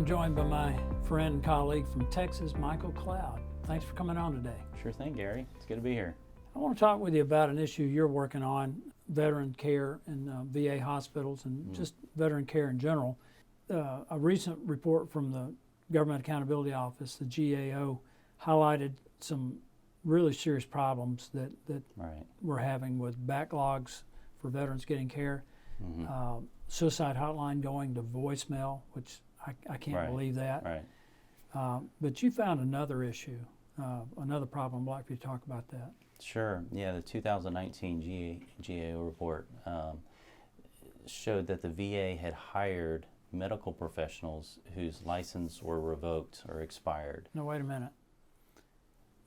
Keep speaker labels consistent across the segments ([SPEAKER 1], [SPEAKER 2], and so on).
[SPEAKER 1] I'm joined by my friend and colleague from Texas, Michael Cloud. Thanks for coming on today.
[SPEAKER 2] Sure thing, Gary. It's good to be here.
[SPEAKER 1] I want to talk with you about an issue you're working on, veteran care in VA hospitals and just veteran care in general. A recent report from the Government Accountability Office, the GAO, highlighted some really serious problems that we're having with backlogs for veterans getting care, suicide hotline going to voicemail, which I can't believe that. But you found another issue, another problem. I'd like for you to talk about that.
[SPEAKER 2] Sure. Yeah, the 2019 GAO report showed that the VA had hired medical professionals whose license were revoked or expired.
[SPEAKER 1] No, wait a minute.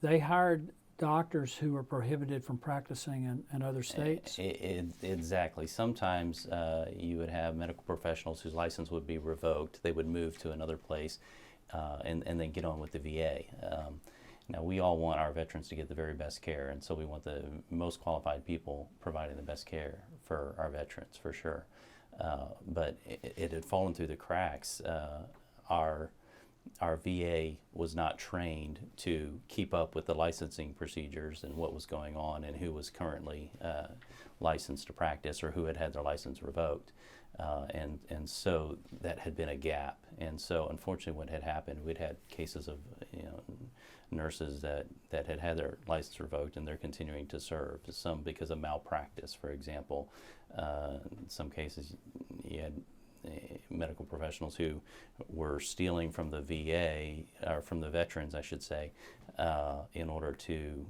[SPEAKER 1] They hired doctors who were prohibited from practicing in other states?
[SPEAKER 2] Exactly. Sometimes you would have medical professionals whose license would be revoked. They would move to another place and then get on with the VA. Now, we all want our veterans to get the very best care, and so we want the most qualified people providing the best care for our veterans, for sure. But it had fallen through the cracks. Our VA was not trained to keep up with the licensing procedures and what was going on and who was currently licensed to practice or who had had their license revoked. And so that had been a gap. And so unfortunately what had happened, we'd had cases of nurses that had had their license revoked and they're continuing to serve, some because of malpractice, for example. In some cases you had medical professionals who were stealing from the VA, or from the veterans, I should say, in order to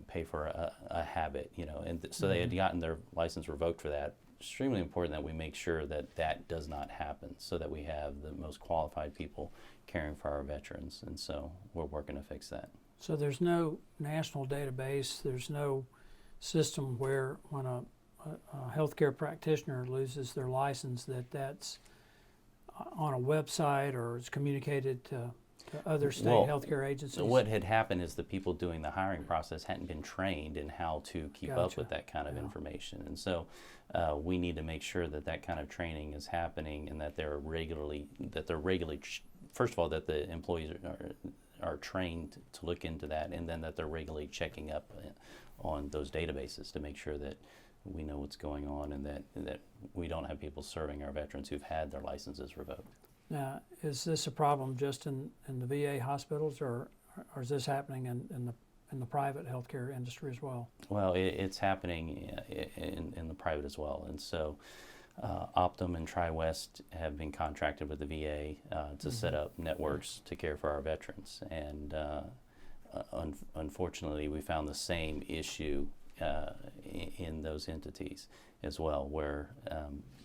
[SPEAKER 2] pay for a habit, and so they had gotten their license revoked for that. Extremely important that we make sure that that does not happen, so that we have the most qualified people caring for our veterans, and so we're working to fix that.
[SPEAKER 1] So there's no national database, there's no system where when a healthcare practitioner loses their license that's on a website or is communicated to other state healthcare agencies?
[SPEAKER 2] What had happened is the people doing the hiring process hadn't been trained in how to keep up with that kind of information, and so we need to make sure that that kind of training is happening and that they're regularly first of all, that the employees are trained to look into that, and then that they're regularly checking up on those databases to make sure that we know what's going on and that we don't have people serving our veterans who've had their licenses revoked.
[SPEAKER 1] Now, is this a problem just in the VA hospitals, or is this happening in the private healthcare industry as well?
[SPEAKER 2] Well, it's happening in the private as well, and so Optum and TriWest have been contracted with the VA to set up networks to care for our veterans, and unfortunately we found the same issue in those entities as well, where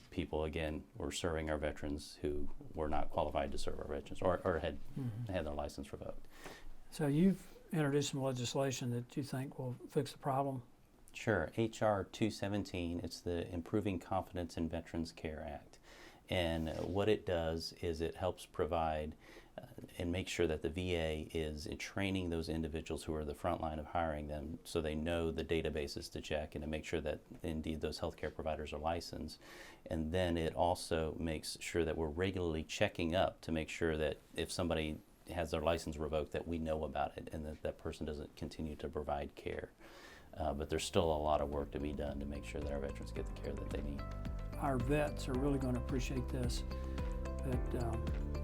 [SPEAKER 2] people again were serving our veterans who were not qualified to serve our veterans or had their license revoked.
[SPEAKER 1] So you've introduced some legislation that you think will fix the problem?
[SPEAKER 2] Sure. HR 217, it's the Improving Confidence in Veterans Care Act. And what it does is it helps provide and make sure that the VA is training those individuals who are the front line of hiring them, so they know the databases to check and to make sure that indeed those healthcare providers are licensed. And then it also makes sure that we're regularly checking up to make sure that if somebody has their license revoked, that we know about it and that that person doesn't continue to provide care. But there's still a lot of work to be done to make sure that our veterans get the care that they need.
[SPEAKER 1] Our vets are really going to appreciate this.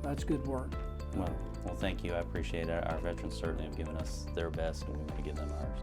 [SPEAKER 1] That's good work.
[SPEAKER 2] Well, thank you. I appreciate it. Our veterans certainly have given us their best, and we want to give them ours.